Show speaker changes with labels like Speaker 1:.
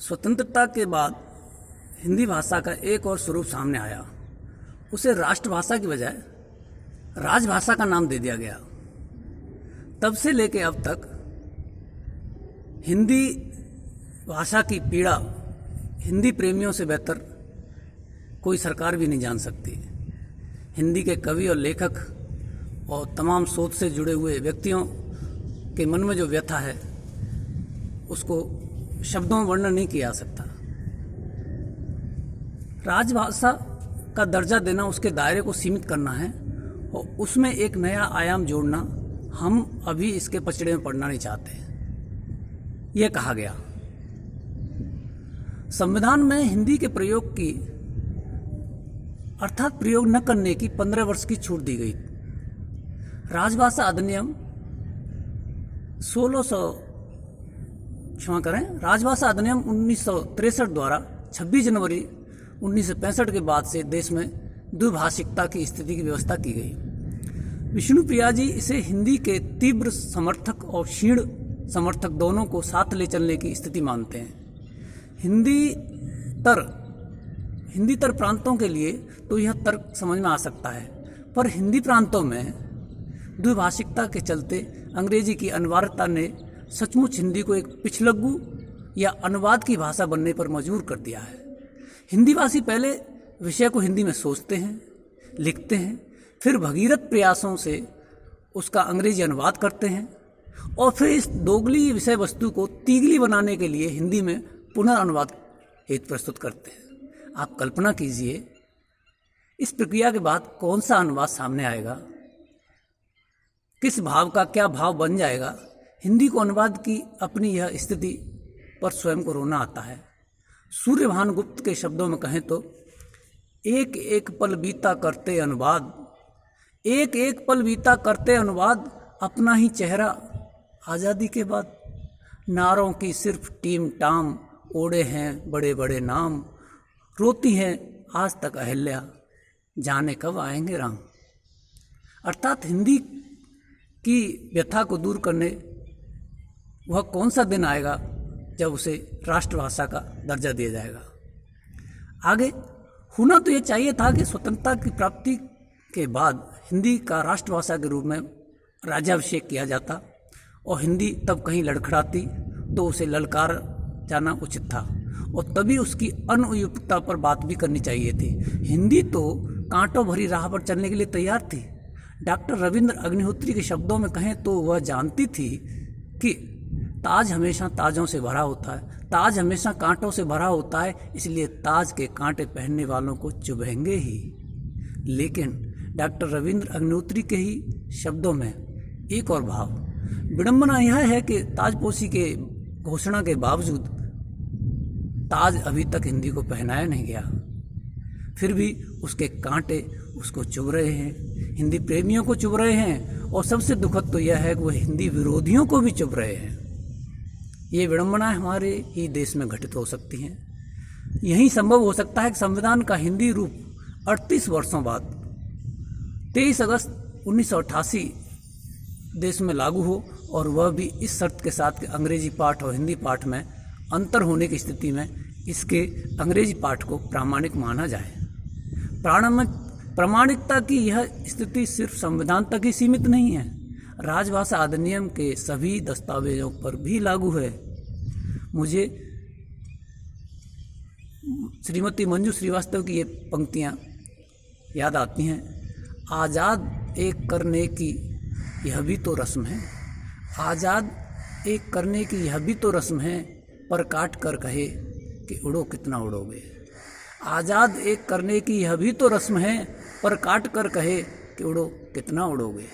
Speaker 1: स्वतंत्रता के बाद हिंदी भाषा का एक और स्वरूप सामने आया। उसे राष्ट्रभाषा की बजाय राजभाषा का नाम दे दिया गया। तब से लेकर अब तक हिंदी भाषा की पीड़ा हिंदी प्रेमियों से बेहतर कोई सरकार भी नहीं जान सकती। हिंदी के कवि और लेखक और तमाम सोच से जुड़े हुए व्यक्तियों के मन में जो व्यथा है उसको शब्दों में वर्णन नहीं किया जा सकता। राजभाषा का दर्जा देना, उसके दायरे को सीमित करना है और उसमें एक नया आयाम जोड़ना, हम अभी इसके पचड़े में पड़ना नहीं चाहते। यह कहा गया संविधान में हिंदी के प्रयोग की अर्थात प्रयोग न करने की 15 वर्ष की छूट दी गई। राजभाषा अधिनियम राजभाषा अधिनियम 1963 द्वारा 26 जनवरी 1965 के बाद से देश में द्विभाषिकता की स्थिति की व्यवस्था की गई। विष्णुप्रिया जी इसे हिंदी के तीव्र समर्थक और क्षीण समर्थक दोनों को साथ ले चलने की स्थिति मानते हैं। हिंदी तर प्रांतों के लिए तो यह तर्क समझ में आ सकता है, पर हिंदी प्रांतों में द्विभाषिकता के चलते अंग्रेजी की अनिवार्यता ने सचमुच हिंदी को एक पिछलग्गू या अनुवाद की भाषा बनने पर मजबूर कर दिया है। हिंदी भाषी पहले विषय को हिंदी में सोचते हैं, लिखते हैं, फिर भगीरथ प्रयासों से उसका अंग्रेजी अनुवाद करते हैं और फिर इस दोगली विषय वस्तु को तीगली बनाने के लिए हिंदी में पुनर्अनुवाद हेतु प्रस्तुत करते हैं। आप कल्पना कीजिए इस प्रक्रिया के बाद कौन सा अनुवाद सामने आएगा, किस भाव का क्या भाव बन जाएगा। हिंदी को अनुवाद की अपनी यह स्थिति पर स्वयं को रोना आता है। सूर्यभान गुप्त के शब्दों में कहें तो एक एक पल बीता करते अनुवाद, एक एक पल बीता करते अनुवाद, अपना ही चेहरा आज़ादी के बाद। नारों की सिर्फ टीम टाम, ओढ़े हैं बड़े बड़े नाम, रोती हैं आज तक अहिल्या, जाने कब आएंगे राम। अर्थात हिंदी की व्यथा को दूर करने वह कौन सा दिन आएगा जब उसे राष्ट्रभाषा का दर्जा दिया जाएगा। आगे होना तो ये चाहिए था कि स्वतंत्रता की प्राप्ति के बाद हिंदी का राष्ट्रभाषा के रूप में राज्याभिषेक किया जाता और हिंदी तब कहीं लड़खड़ाती तो उसे ललकार जाना उचित था और तभी उसकी अनुपयुक्तता पर बात भी करनी चाहिए थी। हिंदी तो कांटों भरी राह पर चलने के लिए तैयार थी। डॉक्टर रविंद्र अग्निहोत्री के शब्दों में कहें तो वह जानती थी कि ताज हमेशा ताजों से भरा होता है, ताज हमेशा कांटों से भरा होता है, इसलिए ताज के कांटे पहनने वालों को चुभेंगे ही। लेकिन डॉक्टर रविंद्र अग्निहोत्री के ही शब्दों में एक और भाव, विडंबना यह है कि ताजपोशी के घोषणा के बावजूद ताज अभी तक हिंदी को पहनाया नहीं गया, फिर भी उसके कांटे उसको चुभ रहे हैं, हिंदी प्रेमियों को चुभ रहे हैं और सबसे दुखद तो यह है कि वह हिंदी विरोधियों को भी चुभ रहे हैं। ये विडंबनाएं हमारे ही देश में घटित हो सकती हैं। यही संभव हो सकता है कि संविधान का हिंदी रूप 38 वर्षों बाद 23 अगस्त 1988 देश में लागू हो और वह भी इस शर्त के साथ कि अंग्रेजी पाठ और हिंदी पाठ में अंतर होने की स्थिति में इसके अंग्रेजी पाठ को प्रामाणिक माना जाए। प्रामाणिकता की यह स्थिति सिर्फ संविधान तक ही सीमित नहीं है, राजभाषा अधिनियम के सभी दस्तावेजों पर भी लागू है। मुझे श्रीमती मंजू श्रीवास्तव की ये पंक्तियाँ याद आती हैं। आज़ाद एक करने की यह भी तो रस्म है, आज़ाद एक करने की यह भी तो रस्म है, पर काट कर कहे कि उड़ो कितना उड़ोगे। आज़ाद एक करने की यह भी तो रस्म है, पर काट कर कहे कि उड़ो कितना उड़ोगे।